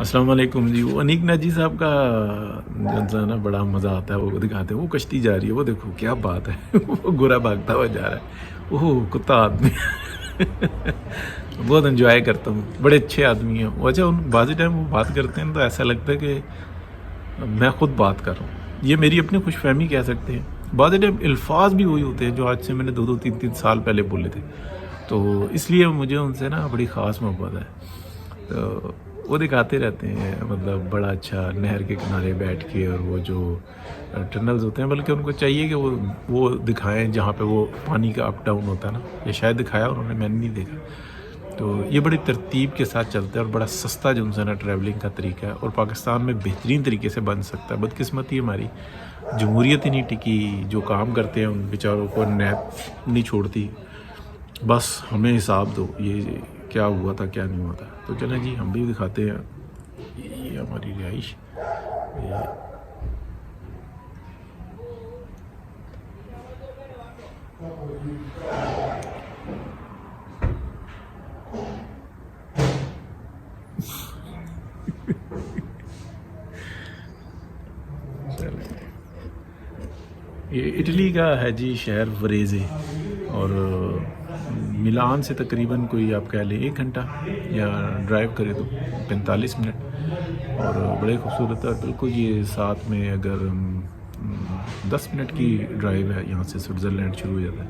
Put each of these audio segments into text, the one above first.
السلام علیکم جی. وہ انیک ناجی صاحب کا جو ہے نا بڑا مزہ آتا ہے. وہ دکھاتے ہیں وہ کشتی جا رہی ہے, وہ دیکھو کیا بات ہے. وہ گورا بھاگتا ہوا جا رہا ہے, وہ کتا آدمی. بہت انجوائے کرتا ہوں, بڑے اچھے آدمی ہیں وہ. اچھا بعض ٹائم وہ بات کرتے ہیں تو ایسا لگتا ہے کہ میں خود بات کر رہا ہوں. یہ میری اپنی خوش فہمی کہہ سکتے ہیں. بعض ٹائم الفاظ بھی وہی ہوتے ہیں جو آج سے میں نے 2-3 سال پہلے بولے تھے, تو اس لیے مجھے ان سے نا بڑی خاص محبت ہے. تو وہ دکھاتے رہتے ہیں, مطلب بڑا اچھا نہر کے کنارے بیٹھ کے, اور وہ جو ٹنلز ہوتے ہیں, بلکہ ان کو چاہیے کہ وہ دکھائیں جہاں پہ وہ پانی کا اپ ڈاؤن ہوتا ہے نا. یہ شاید دکھایا انہوں نے, میں نے نہیں دیکھا. تو یہ بڑی ترتیب کے ساتھ چلتا ہے اور بڑا سستا جو ہے نا ٹریولنگ کا طریقہ ہے, اور پاکستان میں بہترین طریقے سے بن سکتا ہے. بدقسمتی ہماری جمہوریت ہی نہیں ٹکی. جو کام کرتے ہیں ان بیچاروں کو نیب نہیں چھوڑتی. بس ہمیں حساب دو یہ کیا ہوا تھا کیا نہیں ہوا تھا. تو چلیں جی ہم بھی دکھاتے ہیں. یہ ہماری رہائش, یہ اٹلی کا ہے جی شہر وریزے, اور ملان سے تقریباً کوئی آپ کہہ لیں 1 گھنٹہ, یا ڈرائیو کرے تو 45 منٹ. اور بڑے خوبصورت ہے بالکل. یہ ساتھ میں اگر 10 منٹ کی ڈرائیو ہے یہاں سے سوئٹزرلینڈ شروع ہو جاتا ہے.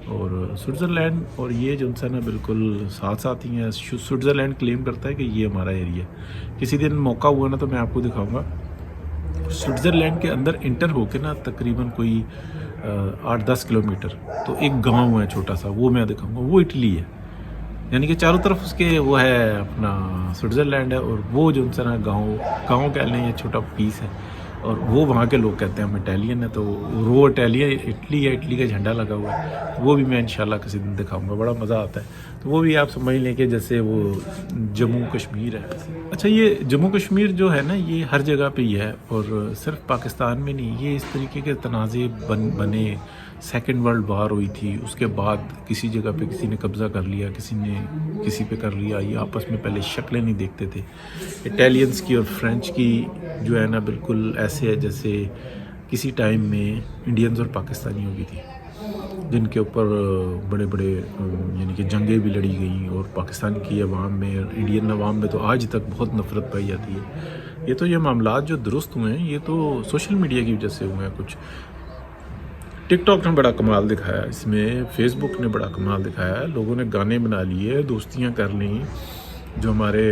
اور سوئٹزرلینڈ اور یہ جو ہے نا بالکل ساتھ ساتھ ہی ہیں. سوئٹزرلینڈ کلیم کرتا ہے کہ یہ ہمارا ایریا ہے. کسی دن موقع ہوا نا تو میں آپ کو دکھاؤں گا. سوئٹزرلینڈ کے اندر انٹر ہو کے نا تقریباً کوئی 8-10 کلومیٹر تو ایک گاؤں ہے چھوٹا سا, وہ میں دکھاؤں گا. وہ اٹلی ہے, یعنی کہ چاروں طرف اس کے وہ ہے اپنا سوئٹزرلینڈ ہے, اور وہ جو ہے نا گاؤں کہہ لیں یہ چھوٹا پیس ہے. اور وہ وہاں کے لوگ کہتے ہیں ہم اٹیلین ہے, تو وہ اٹیلین اٹلی ہے, اٹلی کا جھنڈا لگا ہوا ہے. وہ بھی میں انشاءاللہ کسی دن دکھاؤں گا, بڑا مزہ آتا ہے. تو وہ بھی آپ سمجھ لیں کہ جیسے وہ جموں کشمیر ہے. اچھا یہ جموں کشمیر جو ہے نا یہ ہر جگہ پہ ہی ہے, اور صرف پاکستان میں نہیں. یہ اس طریقے کے تنازع بنے. سیکنڈ ورلڈ وار ہوئی تھی, اس کے بعد کسی جگہ پہ کسی نے قبضہ کر لیا, کسی نے کسی پہ کر لیا. یہ آپس میں پہلے شکلیں نہیں دیکھتے تھے. اٹیلینس کی اور فرینچ کی جو ہے نا بالکل ایسے ہے جیسے کسی ٹائم میں انڈینز اور پاکستانیوں کی تھی, جن کے اوپر بڑے بڑے یعنی کہ جنگیں بھی لڑی گئیں. اور پاکستان کی عوام میں اور انڈین عوام میں تو آج تک بہت نفرت پائی جاتی ہے. یہ معاملات جو درست ہوئے ہیں یہ تو سوشل میڈیا کی وجہ سے ہوئے ہیں. کچھ ٹک ٹاک نے بڑا کمال دکھایا, اس میں فیس بک نے بڑا کمال دکھایا ہے. لوگوں نے گانے بنا لیے, دوستیاں کر لیں. جو ہمارے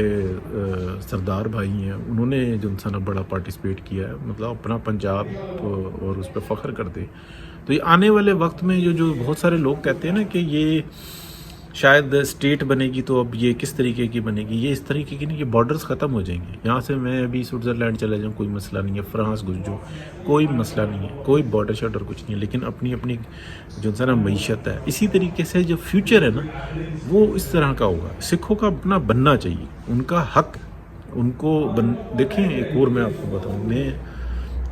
سردار بھائی ہیں انہوں نے جو انسان بڑا پارٹیسپیٹ کیا ہے, مطلب اپنا پنجاب اور اس پہ فخر کرتے. تو یہ آنے والے وقت میں جو بہت سارے لوگ کہتے ہیں نا کہ یہ شاید اسٹیٹ بنے گی تو اب یہ کس طریقے کی بنے گی, یہ اس طریقے کی نہیں. یہ بارڈرز ختم ہو جائیں گے. یہاں سے میں ابھی سوئٹزرلینڈ چلا جاؤں کوئی مسئلہ نہیں ہے, فرانس گھس جاؤں کوئی مسئلہ نہیں ہے, کوئی بارڈر شارڈر کچھ نہیں ہے. لیکن اپنی اپنی جو نا معیشت ہے, اسی طریقے سے جو فیوچر ہے نا وہ اس طرح کا ہوگا. سکھوں کا اپنا بننا چاہیے, ان کا حق ان کو دیکھیں. ایک اور میں آپ کو بتاؤں,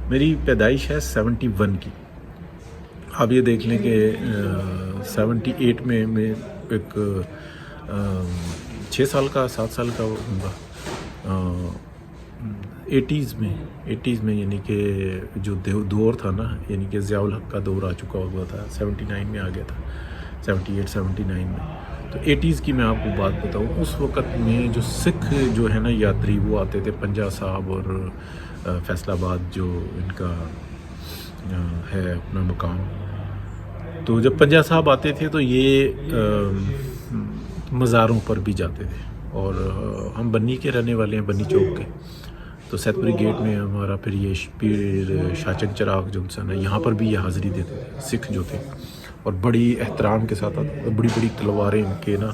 میری پیدائش ہے 71 کی. آپ یہ دیکھ لیں کہ 78 میں ایک 6 سال کا 7 سال کا ہوں گا. 80s میں یعنی کہ جو دور تھا نا, یعنی کہ ضیاء الحق کا دور آ چکا ہوا تھا. 79 میں آ گیا تھا, 78-79 میں. تو 80s کی میں آپ کو بات بتاؤں, اس وقت میں جو سکھ جو ہے نا یاتری وہ آتے تھے, پنجا صاحب اور فیصل آباد جو ان کا ہے اپنا مقام. تو جب پنجا صاحب آتے تھے تو یہ مزاروں پر بھی جاتے تھے. اور ہم بنی کے رہنے والے ہیں, بنی چوک کے. تو سیت پوری گیٹ میں ہمارا پھر یہ پیر شاچن چراغ جو ہے نا یہاں پر بھی یہ حاضری دیتے تھے سکھ جو تھے, اور بڑی احترام کے ساتھ آتے. بڑی بڑی تلواریں ان کے نا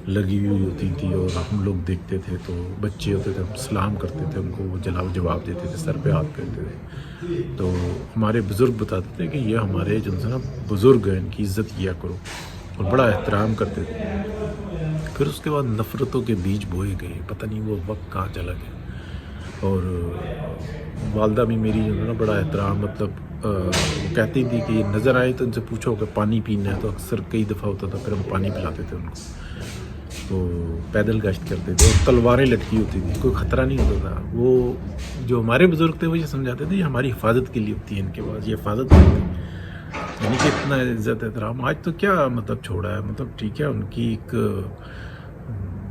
لگی ہوئی ہوتی تھیں, اور ہم لوگ دیکھتے تھے. تو بچے ہوتے تھے, ہم سلام کرتے تھے ان کو, وہ جواب دیتے تھے, سر پہ ہاتھ پھیرتے تھے. تو ہمارے بزرگ بتاتے تھے کہ یہ ہمارے جو ہے نا بزرگ ہیں, ان کی عزت کیا کرو, اور بڑا احترام کرتے تھے. پھر اس کے بعد نفرتوں کے بیج بوئے گئے, پتہ نہیں وہ وقت کہاں چلا گیا. اور والدہ بھی میری جو ہے نا بڑا احترام, مطلب وہ کہتی تھی کہ یہ نظر آئے تو ان سے پوچھو کہ پانی پینا ہے, تو اکثر کئی دفعہ ہوتا تھا پھر ہم پانی پلاتے تھے ان کو. تو پیدل گشت کرتے تھے اور تلواریں لٹکی ہوتی تھیں, کوئی خطرہ نہیں ہوتا تھا. وہ جو ہمارے بزرگ تھے وہ یہ سمجھاتے تھے یہ ہماری حفاظت کے لیے ہوتی ہے, ان کے پاس یہ حفاظت کرتے ہیں, یعنی کہ اتنا عزت احترام. آج تو کیا مطلب چھوڑا ہے, مطلب ٹھیک ہے ان کی ایک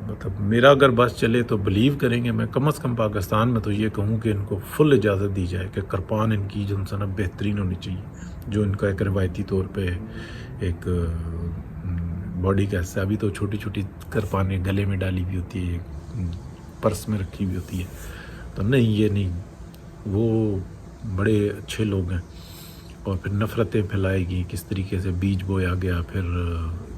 مطلب میرا اگر بس چلے تو بلیو کریں گے. میں کم از کم پاکستان میں تو یہ کہوں کہ ان کو فل اجازت دی جائے کہ کرپان ان کی جو انسان بہترین ہونی چاہیے, جو ان کا ایک روایتی طور پہ ایک باڈی کا حصہ. ابھی تو چھوٹی چھوٹی کرپانیں گلے میں ڈالی بھی ہوتی ہے, پرس میں رکھی بھی ہوتی ہے. تو نہیں, یہ نہیں, وہ بڑے اچھے لوگ ہیں. اور پھر نفرتیں پھیلائے گی کس طریقے سے بیج بویا گیا. پھر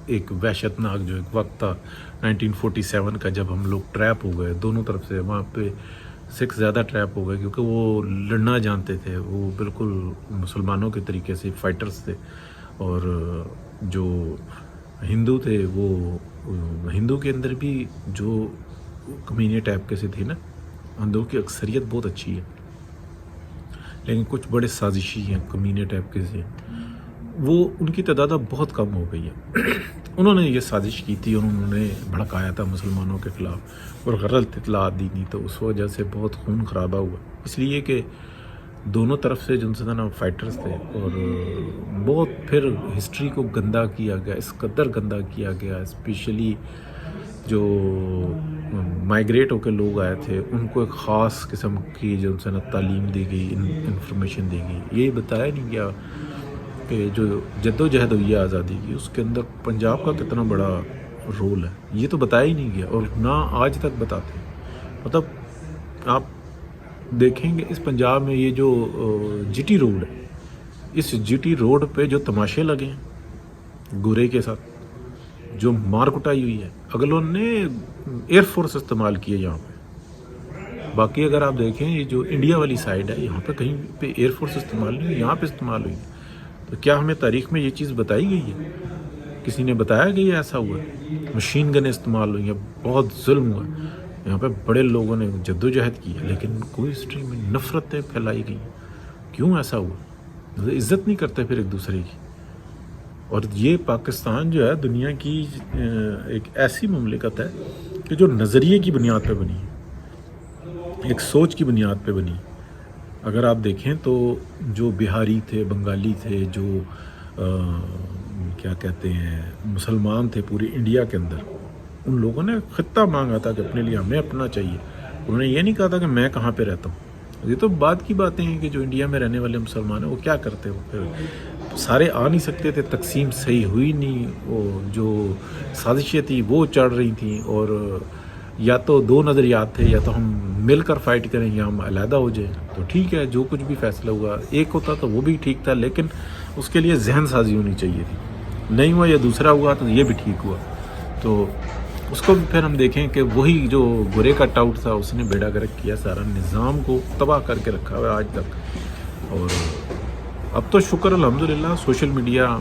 ایک وحشت ناک جو ایک وقت تھا 1947 کا, جب ہم لوگ ٹریپ ہو گئے دونوں طرف سے. وہاں پہ سکھ زیادہ ٹریپ ہو گئے کیونکہ وہ لڑنا جانتے تھے, وہ بالکل مسلمانوں کے طریقے سے فائٹرز تھے. اور جو ہندو تھے وہ ہندو کے اندر بھی جو کمینے ٹائپ کے سے تھے نا, ہندوؤں کی اکثریت بہت اچھی ہے لیکن کچھ بڑے سازشی ہیں کمینے ٹائپ کے سے, وہ ان کی تعداد اب بہت کم ہو گئی ہے. انہوں نے یہ سازش کی تھی, انہوں نے بھڑکایا تھا مسلمانوں کے خلاف اور غلط اطلاعات دی تھی, تو اس وجہ سے بہت خون خرابہ ہوا. اس لیے کہ دونوں طرف سے جو نا فائٹرز تھے, اور بہت پھر ہسٹری کو گندا کیا گیا, اس قدر گندا کیا گیا. اسپیشلی جو مائگریٹ ہو کے لوگ آئے تھے ان کو ایک خاص قسم کی جو نا تعلیم دی گئی, انفارمیشن دی گئی. یہ بتایا نہیں گیا کہ جو جد و جہد ہوئی ہے آزادی کی, اس کے اندر پنجاب کا کتنا بڑا رول ہے, یہ تو بتایا ہی نہیں گیا اور نہ آج تک بتاتے. مطلب آپ دیکھیں گے اس پنجاب میں یہ جو جی ٹی روڈ ہے, اس جی ٹی روڈ پہ جو تماشے لگے ہیں گورے کے ساتھ, جو مار کٹائی ہوئی ہے, اگر انہوں نے ایئر فورس استعمال کی ہے یہاں پہ. باقی اگر آپ دیکھیں یہ جو انڈیا والی سائڈ ہے, یہاں پہ کہیں پہ ایئر فورس استعمال نہیں ہوئی, یہاں پہ استعمال ہوئی. تو کیا ہمیں تاریخ میں یہ چیز بتائی گئی ہے, کسی نے بتایا کہ یہ ایسا ہوا ہے؟ مشین گنیں استعمال ہوئی ہیں, بہت ظلم ہوا, یہاں پہ بڑے لوگوں نے جد و جہد کی ہے, لیکن کوئی ہسٹری میں نفرتیں پھیلائی گئی. کیوں ایسا ہوا؟ عزت نہیں کرتے پھر ایک دوسرے کی. اور یہ پاکستان جو ہے دنیا کی ایک ایسی مملکت ہے کہ جو نظریے کی بنیاد پہ بنی ہے, ایک سوچ کی بنیاد پہ بنی. اگر آپ دیکھیں تو جو بہاری تھے, بنگالی تھے, جو کیا کہتے ہیں مسلمان تھے پورے انڈیا کے اندر, ان لوگوں نے خطہ مانگا تھا کہ اپنے لیے ہمیں اپنا چاہیے. انہوں نے یہ نہیں کہا تھا کہ میں کہاں پہ رہتا ہوں. یہ تو بات کی باتیں ہیں کہ جو انڈیا میں رہنے والے مسلمان ہیں وہ کیا کرتے ہو, پھر سارے آ نہیں سکتے تھے, تقسیم صحیح ہوئی نہیں, وہ جو سازشیں تھیں وہ چڑھ رہی تھیں, اور یا تو دو نظریات تھے, یا تو ہم مل کر فائٹ کریں یا ہم علیحدہ ہو جائیں. تو ٹھیک ہے, جو کچھ بھی فیصلہ ہوا ایک ہوتا تو وہ بھی ٹھیک تھا, لیکن اس کے لیے ذہن سازی ہونی چاہیے تھی. نہیں ہوا, یا دوسرا ہوا تو یہ بھی ٹھیک ہوا. تو اس کو بھی پھر ہم دیکھیں کہ وہی جو گورے کا ٹاؤٹ تھا اس نے بیڑا گرک کیا, سارا نظام کو تباہ کر کے رکھا ہوا ہے آج تک. اور اب تو شکر الحمدللہ سوشل میڈیا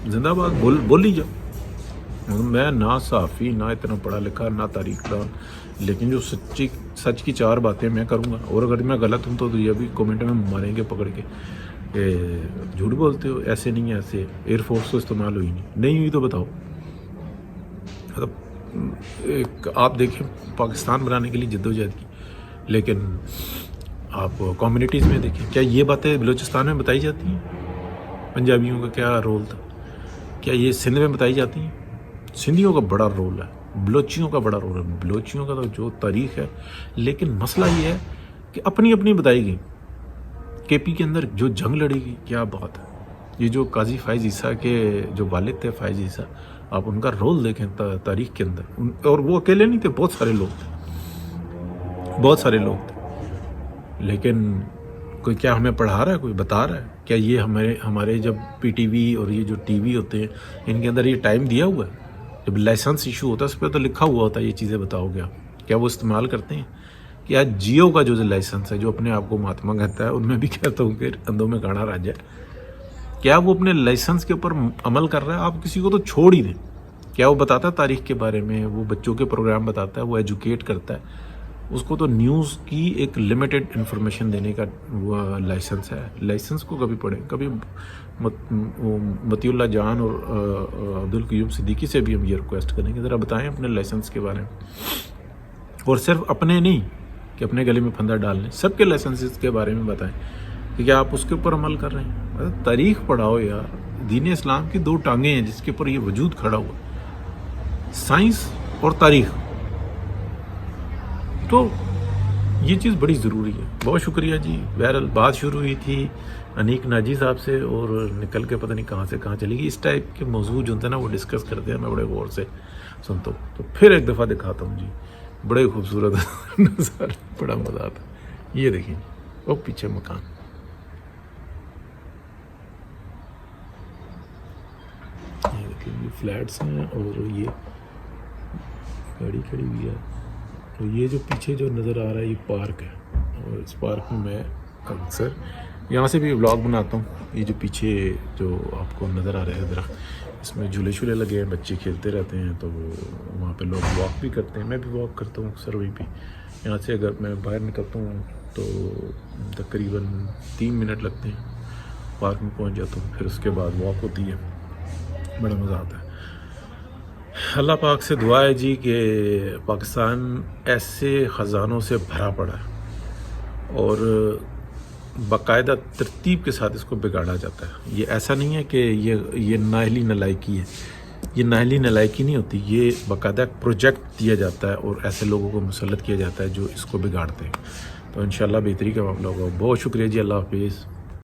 زندہ باد, بول ہی جاؤ. میں نہ صحافی, نہ اتنا پڑھا لکھا, نہ تاریخ دان, لیکن جو سچ کی چار باتیں میں کروں گا, اور اگر میں غلط ہوں تو یہ بھی کومنٹ میں ماریں گے پکڑ کے کہ جھوٹ بولتے ہو, ایسے نہیں ہے, ایسے ایئر فورس تو استعمال ہوئی نہیں ہوئی تو بتاؤ. مطلب ایک آپ دیکھیں پاکستان بنانے کے لیے جدوجہد کی, لیکن آپ کمیونٹیز میں دیکھیں کیا یہ باتیں بلوچستان میں بتائی جاتی ہیں؟ پنجابیوں کا کیا رول تھا؟ کیا یہ سندھ میں بتائی جاتی ہیں؟ سندھیوں کا بڑا رول ہے, بلوچیوں کا بڑا رول ہے. بلوچیوں کا تو جو تاریخ ہے, لیکن مسئلہ یہ ہے کہ اپنی اپنی بتائی گئی. کے پی کے اندر جو جنگ لڑی گئی, کیا بات ہے. یہ جو قاضی فائز عیسیٰ کے جو والد تھے, فائز عیسیٰ, آپ ان کا رول دیکھیں تاریخ کے اندر, اور وہ اکیلے نہیں تھے, بہت سارے لوگ تھے, بہت سارے لوگ تھے. لیکن کوئی کیا ہمیں پڑھا رہا ہے, کوئی بتا رہا ہے کیا؟ یہ ہمارے جب پی ٹی وی اور یہ جو ٹی وی ہوتے ہیں ان کے اندر یہ ٹائم دیا ہوا ہے, جب لائسنس ایشو ہوتا ہے اس پہ تو لکھا ہوا ہوتا ہے یہ چیزیں بتاؤ گے آپ, کیا وہ استعمال کرتے ہیں؟ کیا جیو کا جو لائسنس ہے, جو اپنے آپ کو مہاتما کہتا ہے, ان میں بھی کہتا ہوں کہ اندھوں میں کانا راجا ہے, کیا وہ اپنے لائسنس کے اوپر عمل کر رہا ہے؟ آپ کسی کو تو چھوڑ ہی دیں. کیا وہ بتاتا ہے تاریخ کے بارے میں, وہ بچوں کے پروگرام بتاتا ہے, وہ ایجوکیٹ کرتا ہے, اس کو تو نیوز کی ایک لمیٹڈ انفارمیشن دینے کا وہ لائسنس ہے. لائسنس کو کبھی پڑھیں. کبھی مطیع اللہ جان اور عبدالقیوم صدیقی سے بھی ہم یہ ریکویسٹ کریں کہ ذرا بتائیں اپنے لائسنس کے بارے میں، اور صرف اپنے نہیں کہ اپنے گلے میں پھندا ڈال لیں، سب کے لائسنسز کے بارے میں بتائیں کہ کیا آپ اس کے اوپر عمل کر رہے ہیں. تاریخ پڑھاؤ یار. دین اسلام کی 2 ٹانگیں ہیں جس کے اوپر یہ وجود کھڑا ہوا، سائنس اور تاریخ. تو یہ چیز بڑی ضروری ہے. بہت شکریہ جی. بہرحال بات شروع ہوئی تھی انیک ناجی صاحب سے اور نکل کے پتہ نہیں کہاں سے کہاں چلی گئی. اس ٹائپ کے موضوع جو ہوتے ہیں نا وہ ڈسکس کرتے ہیں، میں بڑے غور سے سنتا ہوں. تو پھر ایک دفعہ دکھاتا ہوں جی، بڑے خوبصورت نظر، بڑا مزہ آتا ہے. یہ دیکھیں وہ پیچھے مکان، یہ دیکھیں یہ فلیٹس ہیں اور یہ گاڑی کھڑی ہوئی ہے. تو یہ جو پیچھے جو نظر آ رہا ہے یہ پارک ہے، اور اس پارک میں میں اکثر یہاں سے بھی ولاگ بناتا ہوں. یہ جو پیچھے جو آپ کو نظر آ رہا ہے درخت، اس میں جھولے شولے لگے ہیں، بچے کھیلتے رہتے ہیں. تو وہاں پہ لوگ واک بھی کرتے ہیں، میں بھی واک کرتا ہوں اکثر وہیں پہ. یہاں سے اگر میں باہر نکلتا ہوں تو تقریباً 3 منٹ لگتے ہیں، پارک میں پہنچ جاتا ہوں. پھر اس کے بعد واک ہوتی ہے، بڑا مزہ آتا ہے. اللہ پاک سے دعا ہے جی کہ پاکستان ایسے خزانوں سے بھرا پڑا ہے اور باقاعدہ ترتیب کے ساتھ اس کو بگاڑا جاتا ہے. یہ ایسا نہیں ہے کہ یہ نااہلی نالائکی ہے، یہ نااہلی نالائکی نہیں ہوتی، یہ باقاعدہ ایک پروجیکٹ دیا جاتا ہے اور ایسے لوگوں کو مسلط کیا جاتا ہے جو اس کو بگاڑتے ہیں. تو انشاءاللہ بہتری کا معاملہ ہوگا. بہت شکریہ جی. اللہ حافظ.